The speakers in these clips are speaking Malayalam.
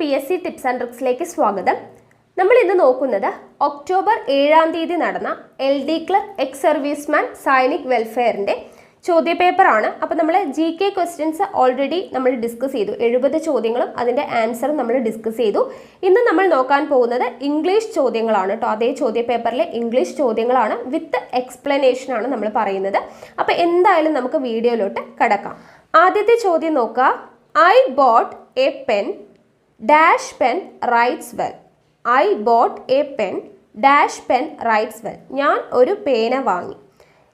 PSC ടിപ്സ് ആൻഡ് ട്രിക്സിലേക്ക് സ്വാഗതം. നമ്മൾ ഇന്ന് നോക്കുന്നത് ഒക്ടോബർ 7-ാം തീയതി നടന്ന LD ക്ലർക്ക് എക്സ് സർവീസ്മാൻ സൈനിക് വെൽഫെയറിൻ്റെ ചോദ്യപേപ്പറാണ്. അപ്പോൾ നമ്മൾ GK ക്വസ്റ്റ്യൻസ് ഓൾറെഡി നമ്മൾ ഡിസ്കസ് ചെയ്തു. 70 ചോദ്യങ്ങളും അതിൻ്റെ ആൻസറും നമ്മൾ ഡിസ്കസ് ചെയ്തു. ഇന്ന് നമ്മൾ നോക്കാൻ പോകുന്നത് ഇംഗ്ലീഷ് ചോദ്യങ്ങളാണ് കേട്ടോ. അതേ ചോദ്യപേപ്പറിലെ ഇംഗ്ലീഷ് ചോദ്യങ്ങളാണ്, വിത്ത് എക്സ്പ്ലനേഷനാണ് നമ്മൾ പറയുന്നത്. അപ്പോൾ എന്തായാലും നമുക്ക് വീഡിയോയിലോട്ട് കടക്കാം. ആദ്യത്തെ ചോദ്യം നോക്കുക. I bought a pen dash pen writes well. I bought a pen dash pen writes well. ഞാൻ ഒരു പേന വാങ്ങി.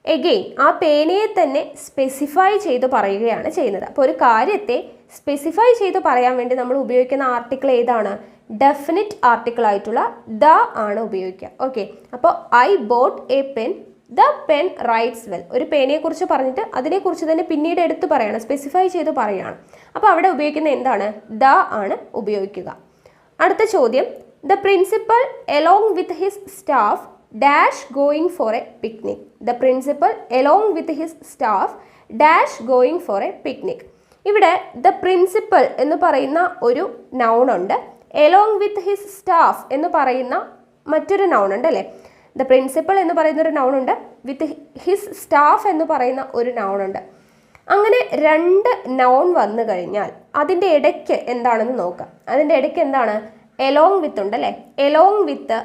എഗെയിൻ ആ പേനയെ തന്നെ സ്പെസിഫൈ ചെയ്ത് പറയുകയാണ് ചെയ്യുന്നത്. അപ്പോൾ ഒരു കാര്യത്തെ സ്പെസിഫൈ ചെയ്ത് പറയാൻ വേണ്ടി നമ്മൾ ഉപയോഗിക്കുന്ന ആർട്ടിക്കിൾ ഏതാണ്? ഡെഫിനിറ്റ് ആർട്ടിക്കിൾ ആയിട്ടുള്ള ദ ആണ് ഉപയോഗിക്കുക. ഓക്കെ, അപ്പോൾ I boat A pen, the pen rights well. ഒരു പേനയെക്കുറിച്ച് പറഞ്ഞിട്ട് അതിനെക്കുറിച്ച് തന്നെ പിന്നീട് എടുത്ത് പറയണം, സ്പെസിഫൈ ചെയ്ത് പറയുകയാണ്. അപ്പോൾ അവിടെ ഉപയോഗിക്കുന്ന എന്താണ്? ദ ആണ് ഉപയോഗിക്കുക. അടുത്ത ചോദ്യം. The principal along with his staff dash going for A picnic. The principal along with his staff dash going for A picnic. ഇവിടെ ദ പ്രിൻസിപ്പൽ എന്ന് പറയുന്ന ഒരു നൗണുണ്ട്, എലോങ് വിത്ത് ഹിസ് സ്റ്റാഫ് എന്ന് പറയുന്ന മറ്റൊരു നൗണുണ്ട് അല്ലേ. ദ പ്രിൻസിപ്പൽ എന്ന് പറയുന്ന ഒരു നൗണുണ്ട്, വിത്ത് ഹിസ് സ്റ്റാഫ് എന്ന് പറയുന്ന ഒരു നൗണുണ്ട്. അങ്ങനെ രണ്ട് നൗൺ വന്നു കഴിഞ്ഞാൽ അതിൻ്റെ ഇടയ്ക്ക് എന്താണെന്ന് നോക്കാം. അതിൻ്റെ ഇടയ്ക്ക് എന്താണ്? എലോങ് വിത്ത് ഉണ്ട് അല്ലേ. Along with,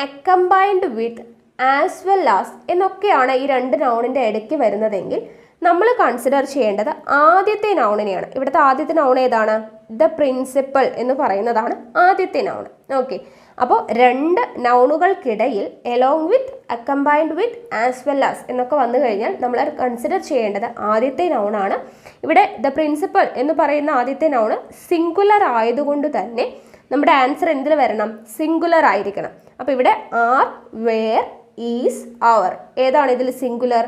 accompanied with, as well as എന്നൊക്കെയാണ് ഈ രണ്ട് നൗണിൻ്റെ ഇടയ്ക്ക് വരുന്നതെങ്കിൽ നമ്മൾ കൺസിഡർ ചെയ്യേണ്ടത് ആദ്യത്തെ നൗണിനെയാണ്. ഇവിടുത്തെ ആദ്യത്തെ നൗൺ ഏതാണ്? ദ പ്രിൻസിപ്പൽ എന്ന് പറയുന്നതാണ് ആദ്യത്തെ നൗൺ. ഓക്കെ, അപ്പോൾ രണ്ട് നൗണുകൾക്കിടയിൽ along with, accompanied with, as well as എന്നൊക്കെ വന്നു കഴിഞ്ഞാൽ നമ്മൾ കൺസിഡർ ചെയ്യേണ്ടത് ആദ്യത്തെ നൗണാണ്. ഇവിടെ ദ പ്രിൻസിപ്പൽ എന്ന് പറയുന്ന ആദ്യത്തെ നൗണ് സിംഗുലർ ആയതുകൊണ്ട് തന്നെ നമ്മുടെ ആൻസർ എന്തിൽ വരണം? സിംഗുലർ ആയിരിക്കണം. അപ്പോൾ ഇവിടെ ആർ, വേർ, ഈസ്, അവർ. ഏതാണ് ഇതിൽ സിംഗുലർ?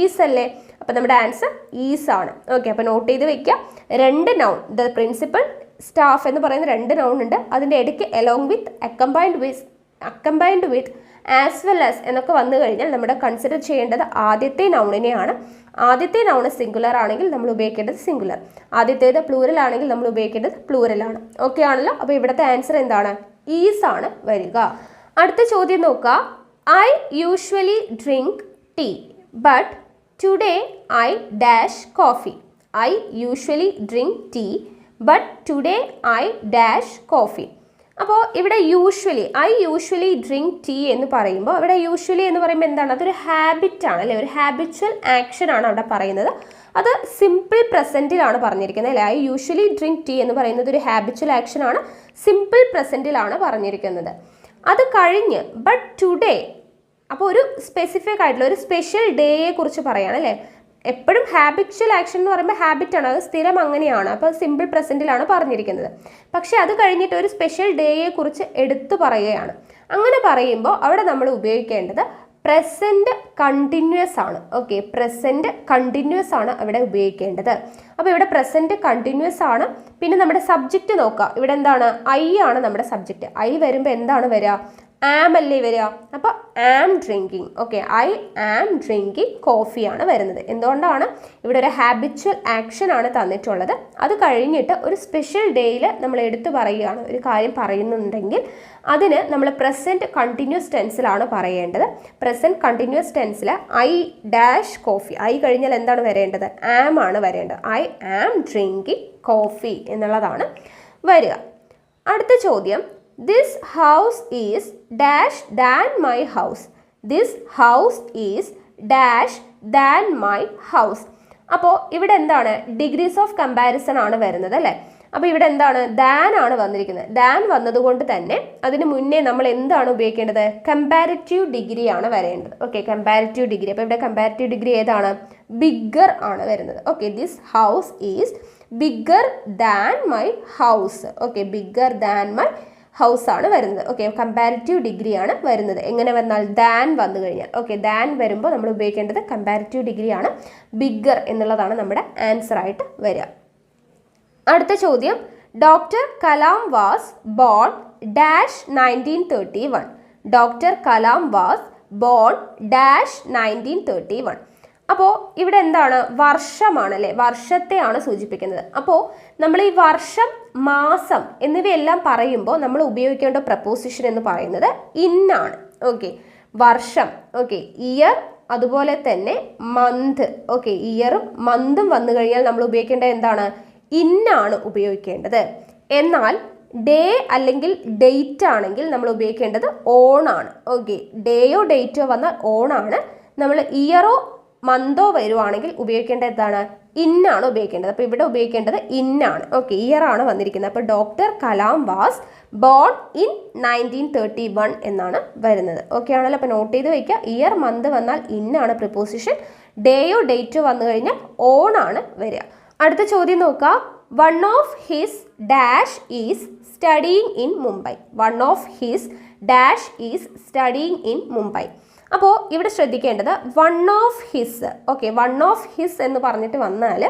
ഈസ് അല്ലേ. അപ്പോൾ നമ്മുടെ ആൻസർ ഈസ് ആണ്. ഓക്കെ, അപ്പോൾ നോട്ട് ചെയ്ത് വെക്കുക. രണ്ട് നൗൺ, ദ പ്രിൻസിപ്പൽ, സ്റ്റാഫ് എന്ന് പറയുന്ന രണ്ട് നൗൺ ഉണ്ട്. അതിൻ്റെ ഇടയ്ക്ക് along with, accompanied with, as well as എന്നൊക്കെ വന്നു കഴിഞ്ഞാൽ നമ്മുടെ കൺസിഡർ ചെയ്യേണ്ടത് ആദ്യത്തെ നൗണിനെയാണ്. ആദ്യത്തെ നൗണ് സിംഗുലർ ആണെങ്കിൽ നമ്മൾ ഉപയോഗിക്കേണ്ടത് സിംഗുലർ, ആദ്യത്തേത് പ്ലൂറൽ ആണെങ്കിൽ നമ്മൾ ഉപയോഗിക്കേണ്ടത് പ്ലൂറലാണ്. ഓക്കെ ആണല്ലോ. അപ്പോൾ ഇവിടുത്തെ ആൻസർ എന്താണ്? ഈസ് ആണ് വരിക. അടുത്ത ചോദ്യം നോക്കുക. I usually drink tea but today I dash coffee. I usually drink tea but today I dash coffee. അപ്പോൾ ഇവിടെ usually, I usually drink tea എന്ന് പറയുമ്പോൾ ഇവിടെ യൂഷ്വലി എന്ന് പറയുമ്പോൾ എന്താണ്? അതൊരു ഹാബിറ്റാണ് അല്ലേ, ഒരു ഹാബിച്വൽ ആക്ഷൻ ആണ് അവിടെ പറയുന്നത്. അത് സിമ്പിൾ പ്രസൻറ്റിലാണ് പറഞ്ഞിരിക്കുന്നത് അല്ലേ. ഐ യൂഷ്വലി ഡ്രിങ്ക് ടീ എന്ന് പറയുന്നത് ഒരു ഹാബിച്വൽ ആക്ഷൻ ആണ്, സിമ്പിൾ പ്രസൻറ്റിലാണ് പറഞ്ഞിരിക്കുന്നത്. അത് കഴിഞ്ഞ് ബട്ട് ടുഡേ, അപ്പോൾ ഒരു സ്പെസിഫിക് ആയിട്ടുള്ള ഒരു സ്പെഷ്യൽ ഡേയെ കുറിച്ച് പറയാണ് അല്ലേ. എപ്പോഴും ഹാബിച്വൽ ആക്ഷൻ എന്ന് പറയുമ്പോൾ ഹാബിറ്റാണ്, അത് സ്ഥിരം അങ്ങനെയാണ്. അപ്പോൾ സിമ്പിൾ പ്രസൻറ്റിലാണ് പറഞ്ഞിരിക്കുന്നത്. പക്ഷേ അത് കഴിഞ്ഞിട്ട് ഒരു സ്പെഷ്യൽ ഡേയെ കുറിച്ച് എടുത്തു പറയുകയാണ്. അങ്ങനെ പറയുമ്പോൾ അവിടെ നമ്മൾ ഉപയോഗിക്കേണ്ടത് പ്രസൻറ്റ് കണ്ടിന്യൂസ് ആണ്. ഓക്കെ, പ്രസൻറ്റ് കണ്ടിന്യൂസ് ആണ് അവിടെ ഉപയോഗിക്കേണ്ടത്. അപ്പോൾ ഇവിടെ പ്രസൻറ്റ് കണ്ടിന്യൂസ് ആണ്. പിന്നെ നമ്മുടെ സബ്ജക്റ്റ് നോക്കുക. ഇവിടെ എന്താണ്? ഐ ആണ് നമ്മുടെ സബ്ജക്റ്റ്. ഐ വരുമ്പോൾ എന്താണ് വരിക? ആം അല്ലേ വരിക. അപ്പോൾ am drinking. Okay, I am drinking കോഫിയാണ് വരുന്നത്. എന്തുകൊണ്ടാണ്? ഇവിടെ ഒരു ഹാബിച്വൽ ആക്ഷൻ ആണ് തന്നിട്ടുള്ളത്. അത് കഴിഞ്ഞിട്ട് ഒരു സ്പെഷ്യൽ ഡേയിൽ നമ്മൾ എടുത്തു പറയുകയാണ്, ഒരു കാര്യം പറയുന്നുണ്ടെങ്കിൽ അതിന് നമ്മൾ പ്രസൻറ്റ് കണ്ടിന്യൂസ് ടെൻസിലാണ് പറയേണ്ടത്. പ്രസൻറ്റ് കണ്ടിന്യൂസ് ടെൻസിൽ ഐ ഡാഷ് കോഫി, ഐ കഴിഞ്ഞാൽ എന്താണ് വരേണ്ടത്? ആം ആണ് വരേണ്ടത്. ഐ ആം ഡ്രിങ്കിങ് കോഫി എന്നുള്ളതാണ് വരിക. അടുത്ത ചോദ്യം. This house is dash than my house. This house is dash than my house. അപ്പോൾ ഇവിടെ എന്താണ്? ഡിഗ്രീസ് ഓഫ് കമ്പാരിസൺ ആണ് വരുന്നത് അല്ലേ. അപ്പോൾ ഇവിടെ എന്താണ്? ദാൻ ആണ് വന്നിരിക്കുന്നത്. ദാൻ വന്നതുകൊണ്ട് തന്നെ അതിന് മുന്നേ നമ്മൾ എന്താണ് ഉപയോഗിക്കേണ്ടത്? കമ്പാരിറ്റീവ് ഡിഗ്രി ആണ് വരേണ്ടത്. Okay, comparative degree. അപ്പോൾ ഇവിടെ കമ്പാരിറ്റീവ് ഡിഗ്രി ഏതാണ്? ബിഗ്ഗർ ആണ് വരുന്നത്. Okay, this house is bigger than my house. Okay, bigger than my house ആണ് വരുന്നത്. ഓക്കെ, കമ്പാരിറ്റീവ് ഡിഗ്രി ആണ് വരുന്നത്. എങ്ങനെ വന്നാൽ? ദാൻ വന്നു കഴിഞ്ഞാൽ. ഓക്കെ, ദാൻ വരുമ്പോൾ നമ്മൾ ഉപയോഗിക്കേണ്ടത് കമ്പാരിറ്റീവ് ഡിഗ്രി ആണ്. ബിഗ്ഗർ എന്നുള്ളതാണ് നമ്മുടെ ആൻസർ ആയിട്ട് വരിക. അടുത്ത ചോദ്യം. Doctor Kalam was born dash 1931. Doctor Kalam was born dash 1931. അപ്പോൾ ഇവിടെ എന്താണ്? വർഷമാണ് അല്ലേ, വർഷത്തെയാണ് സൂചിപ്പിക്കുന്നത്. അപ്പോൾ നമ്മൾ ഈ വർഷം മാസം എന്നിവയെല്ലാം പറയുമ്പോൾ നമ്മൾ ഉപയോഗിക്കേണ്ട പ്രപ്പോസിഷൻ എന്ന് പറയുന്നത് ഇൻ ആണ്. ഓക്കെ, വർഷം, ഓക്കെ, ഇയർ, അതുപോലെ തന്നെ മന്ത്. ഓക്കെ, ഇയറും മന്തും വന്നു കഴിഞ്ഞാൽ നമ്മൾ ഉപയോഗിക്കേണ്ടത് എന്താണ്? ഇൻ ആണ് ഉപയോഗിക്കേണ്ടത്. എന്നാൽ ഡേ അല്ലെങ്കിൽ ഡേറ്റ് ആണെങ്കിൽ നമ്മൾ ഉപയോഗിക്കേണ്ടത് ഓൺ ആണ്. ഓക്കെ, ഡേയോ ഡേറ്റോ വന്നാൽ ഓൺ ആണ്. നമ്മൾ ഇയറോ മന്തോ വരുവാണെങ്കിൽ ഉപയോഗിക്കേണ്ടത് എന്താണ്? ഇന്നാണ് ഉപയോഗിക്കേണ്ടത്. അപ്പോൾ ഇവിടെ ഉപയോഗിക്കേണ്ടത് ഇന്നാണ്. ഓക്കെ, ഇയർ ആണ് വന്നിരിക്കുന്നത്. അപ്പോൾ doctor Kalam was born in 1931 എന്നാണ് വരുന്നത്. ഓക്കെ ആണല്ലോ. അപ്പോൾ നോട്ട് ചെയ്ത് വയ്ക്കുക. ഇയർ മന്ത് വന്നാൽ ഇന്നാണ് പ്രിപ്പോസിഷൻ. ഡേയോ ഡേറ്റോ വന്നു കഴിഞ്ഞാൽ ഓൺ ആണ് വരിക. അടുത്ത ചോദ്യം നോക്കുക. One of his dash is studying in Mumbai. One of his dash is studying in Mumbai. അപ്പോൾ ഇവിടെ ശ്രദ്ധിക്കേണ്ടത് one of his. Okay, one of his എന്ന് പറഞ്ഞിട്ട് വന്നാൽ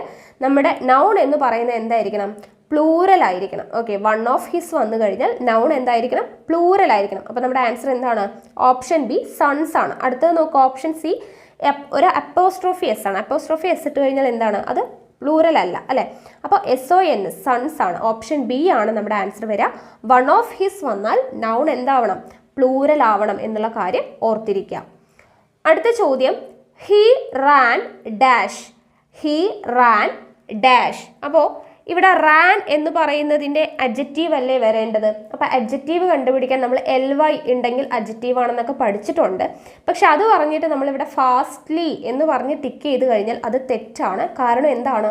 നമ്മുടെ നൗൺ എന്ന് പറയുന്നത് എന്തായിരിക്കണം? പ്ലൂറൽ ആയിരിക്കണം. ഓക്കെ, വൺ ഓഫ് ഹിസ് വന്നു കഴിഞ്ഞാൽ നൗൺ എന്തായിരിക്കണം? പ്ലൂറൽ ആയിരിക്കണം. അപ്പോൾ നമ്മുടെ ആൻസർ എന്താണ്? ഓപ്ഷൻ ബി സൺസ് ആണ്. അടുത്തത് നോക്കുക, ഓപ്ഷൻ സി ഒരു അപ്പോസ്ട്രോഫി എസ് ആണ്. അപ്പോസ്ട്രോഫി എസ് ഇട്ട് കഴിഞ്ഞാൽ എന്താണ്? അത് പ്ലൂറൽ അല്ല, അല്ലേ? അപ്പോൾ SON സൺസ് ആണ്. ഓപ്ഷൻ ബി ആണ് നമ്മുടെ ആൻസർ വരിക. വൺ ഓഫ് ഹിസ് വന്നാൽ നൗൺ എന്താവണം? പ്ലൂറൽ ആവണം എന്നുള്ള കാര്യം ഓർത്തിരിക്കുക. അടുത്ത ചോദ്യം, he Rann dash. He Rann dash. അപ്പോൾ ഇവിടെ റാൻ എന്ന് പറയുന്നതിൻ്റെ അഡ്ജക്റ്റീവ് അല്ലേ വരേണ്ടത്? അപ്പോൾ അഡ്ജക്റ്റീവ് കണ്ടുപിടിക്കാൻ നമ്മൾ LY ഉണ്ടെങ്കിൽ അഡ്ജക്റ്റീവ് ആണെന്നൊക്കെ പഠിച്ചിട്ടുണ്ട്. പക്ഷെ അത് പറഞ്ഞിട്ട് നമ്മളിവിടെ ഫാസ്റ്റ്ലി എന്ന് പറഞ്ഞ് ടിക്ക് ചെയ്ത് കഴിഞ്ഞാൽ അത് തെറ്റാണ്. കാരണം എന്താണ്?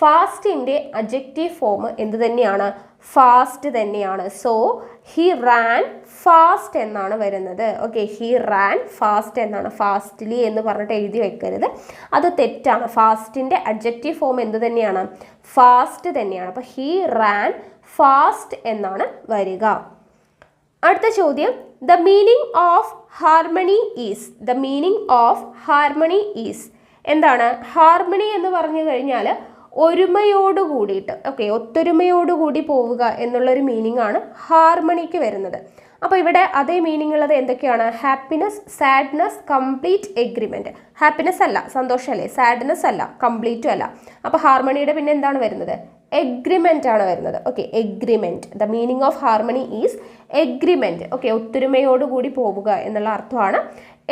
ഫാസ്റ്റിൻ്റെ അഡ്ജക്റ്റീവ് ഫോം എന്ത് തന്നെയാണ്? ഫാസ്റ്റ് തന്നെയാണ്. സോ ഹി റാൻ ഫാസ്റ്റ് എന്നാണ് വരുന്നത്. ഓക്കെ, ഹി റാൻ ഫാസ്റ്റ് എന്നാണ്. ഫാസ്റ്റ്ലി എന്ന് പറഞ്ഞിട്ട് എഴുതി വെക്കരുത്, അത് തെറ്റാണ്. ഫാസ്റ്റിൻ്റെ അഡ്ജക്റ്റീവ് ഫോം എന്ത് തന്നെയാണ്? ഫാസ്റ്റ് തന്നെയാണ്. അപ്പോൾ ഹി റാൻ ഫാസ്റ്റ് എന്നാണ് വരിക. അടുത്ത ചോദ്യം, the meaning of harmony is. The meaning of harmony is എന്താണ്? ഹാർമണി എന്ന് പറഞ്ഞു കഴിഞ്ഞാൽ ഒരുമയോട് കൂടിയിട്ട്, ഓക്കെ, ഒത്തൊരുമയോടുകൂടി പോവുക എന്നുള്ളൊരു മീനിങ് ആണ് ഹാർമണിക്ക് വരുന്നത്. അപ്പോൾ ഇവിടെ അതേ മീനിങ് ഉള്ളത് എന്തൊക്കെയാണ്? Happiness, sadness, complete agreement. Happiness അല്ല, സന്തോഷമല്ലേ? സാഡ്നെസ് അല്ല, കംപ്ലീറ്റും അല്ല. അപ്പോൾ ഹാർമണിയുടെ പിന്നെ എന്താണ് വരുന്നത്? എഗ്രിമെൻ്റ് ആണ് വരുന്നത്. Okay, agreement. The meaning of harmony is agreement. Okay, ഒത്തൊരുമയോടുകൂടി പോവുക എന്നുള്ള അർത്ഥമാണ്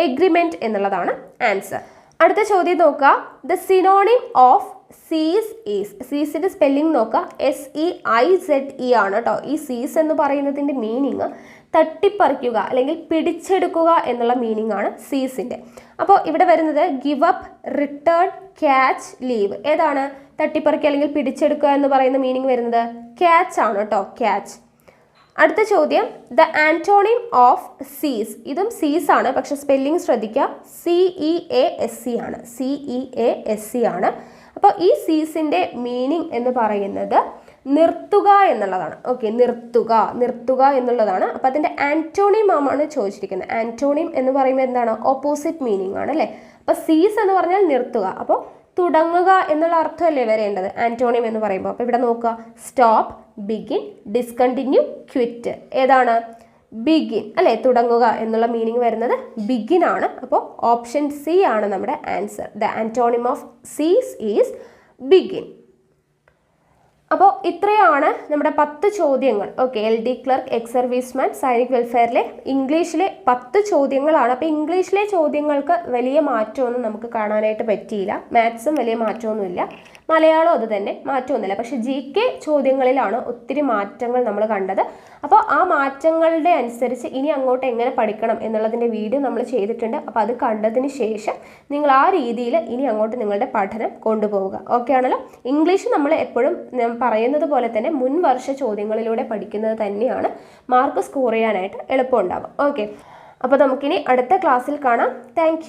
എഗ്രിമെൻറ്റ് എന്നുള്ളതാണ് ആൻസർ. അടുത്ത ചോദ്യം നോക്കുക. The synonym of seize is. സീസിൻ്റെ സ്പെല്ലിംഗ് നോക്കുക. SEIZE ആണ് കേട്ടോ. ഈ സീസ് എന്ന് പറയുന്നതിൻ്റെ മീനിങ് തട്ടിപ്പറിക്കുക അല്ലെങ്കിൽ പിടിച്ചെടുക്കുക എന്നുള്ള മീനിങ് ആണ് സീസിൻ്റെ. അപ്പോൾ ഇവിടെ വരുന്നത് give up, return, catch, leave. ഏതാണ് തട്ടിപ്പറിക്കുക അല്ലെങ്കിൽ പിടിച്ചെടുക്കുക എന്ന് പറയുന്ന മീനിങ് വരുന്നത്? ക്യാച്ച് ആണ് കേട്ടോ, ക്യാച്ച്. അടുത്ത ചോദ്യം, ദ ആൻറ്റോണിം ഓഫ് സീസ്. ഇതും സീസ് ആണ്, പക്ഷെ സ്പെല്ലിംഗ് ശ്രദ്ധിക്കുക. CEASE ആണ്. CEASE ആണ്. അപ്പോൾ ഈ സീസിൻ്റെ മീനിങ് എന്ന് പറയുന്നത് നിർത്തുക എന്നുള്ളതാണ്. ഓക്കെ, നിർത്തുക എന്നുള്ളതാണ്. അപ്പോൾ അതിൻ്റെ ആൻറ്റോണിം ആണ് ചോദിച്ചിരിക്കുന്നത്. ആൻറ്റോണിം എന്ന് പറയുമ്പോൾ എന്താണ്? ഓപ്പോസിറ്റ് മീനിങ് ആണ്, അല്ലേ? അപ്പോൾ സീസ് എന്ന് പറഞ്ഞാൽ നിർത്തുക. അപ്പോൾ തുടങ്ങുക എന്നുള്ള അർത്ഥമല്ലേ വരേണ്ടത് ആൻറ്റോണിം എന്ന് പറയുമ്പോൾ? അപ്പോൾ ഇവിടെ നോക്കുക. Stop, begin, discontinue, quit. ഏതാണ്? ബിഗിൻ, അല്ലേ? തുടങ്ങുക എന്നുള്ള മീനിങ് വരുന്നത് ബിഗിൻ ആണ്. അപ്പോൾ ഓപ്ഷൻ സി ആണ് നമ്മുടെ answer. The antonym of seize is begin. അപ്പോൾ ഇത്രയാണ് നമ്മുടെ 10 ചോദ്യങ്ങൾ. Okay, LD clerk, ex serviceman, Sainik വെൽഫെയറിലെ ഇംഗ്ലീഷിലെ 10 ചോദ്യങ്ങളാണ്. അപ്പോൾ ഇംഗ്ലീഷിലെ ചോദ്യങ്ങൾക്ക് വലിയ മാറ്റമൊന്നും നമുക്ക് കാണാനായിട്ട് പറ്റിയില്ല. മാത്സും വലിയ മാറ്റമൊന്നുമില്ല. മലയാളം അത് തന്നെ, മാറ്റമൊന്നുമില്ല. പക്ഷേ GK ചോദ്യങ്ങളിലാണ് ഒത്തിരി മാറ്റങ്ങൾ നമ്മൾ കണ്ടത്. അപ്പോൾ ആ മാറ്റങ്ങളുടെ അനുസരിച്ച് ഇനി അങ്ങോട്ട് എങ്ങനെ പഠിക്കണം എന്നുള്ളതിൻ്റെ വീഡിയോ നമ്മൾ ചെയ്തിട്ടുണ്ട്. അപ്പോൾ അത് കണ്ടതിന് ശേഷം നിങ്ങൾ ആ രീതിയിൽ ഇനി അങ്ങോട്ട് നിങ്ങളുടെ പഠനം കൊണ്ടുപോവുക. ഓക്കെ ആണല്ലോ? ഇംഗ്ലീഷ് നമ്മൾ എപ്പോഴും പറയുന്നത് പോലെ തന്നെ മുൻവർഷ ചോദ്യങ്ങളിലൂടെ പഠിക്കുന്നത് തന്നെയാണ് മാർക്ക് സ്കോർ ചെയ്യാനായിട്ട് എളുപ്പമുണ്ടാവുക. ഓക്കെ, അപ്പോൾ നമുക്കിനി അടുത്ത ക്ലാസ്സിൽ കാണാം. താങ്ക്